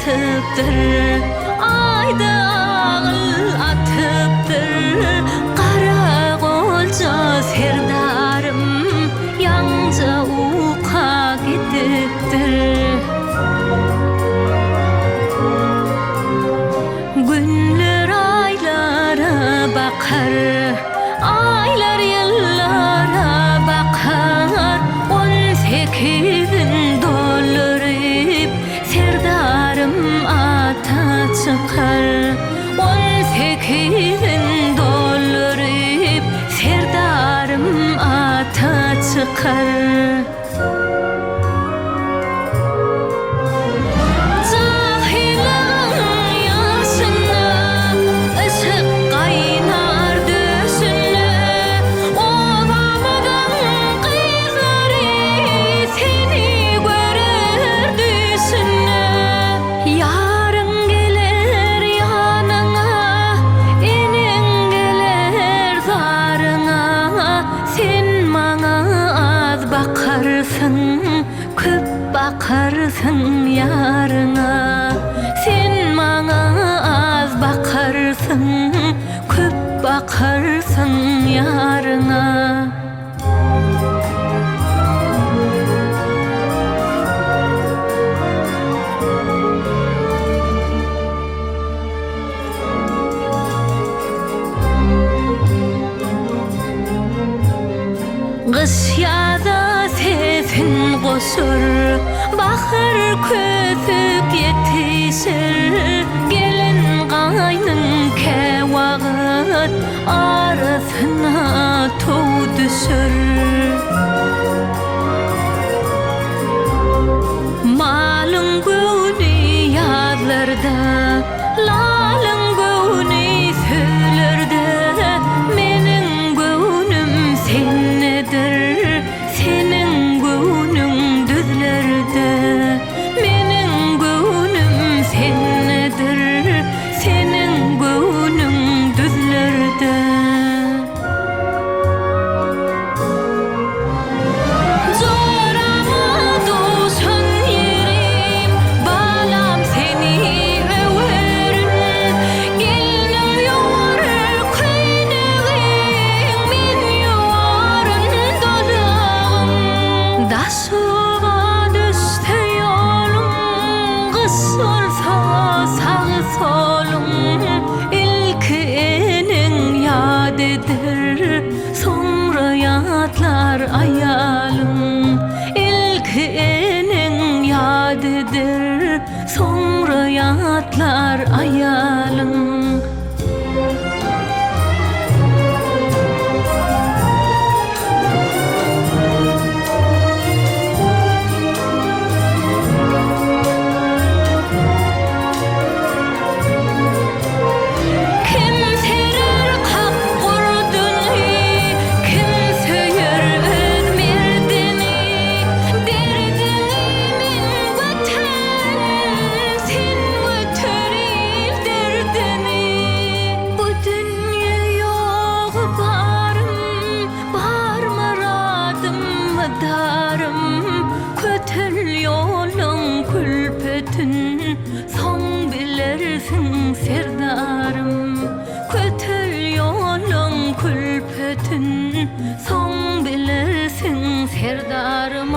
atıptır, ayda ağıl atıptır. Kara golca serdarım yanca uqa gidiptir. Günler aylara bakar, aylar yıllara bakar. 18'in doldurip serdarım ata çıkar. 18'in doldurip serdarım ata çıkar. Köp bakarsın yarına, sen bana az bakarsın, köp bakarsın yarına. Kış yaza sesin koşur, bahar köpüp yetişir. Gelin kaynın kevağıt arasına toğ düşür. Malın gönü yazlarda, lalın gönü söylerde. Menin gönüm sennedir, senin gönlün düzlerde. Menin gönlüm sennedir, senin gönlün düzlerde. Sonra yatlar ayalım, ilk enin yadıdır. Sonra yatlar ayalım. Kötül yolun külpetin, son bilirsin serdarım. Kötül yolun külpetin, son bilirsin serdarım.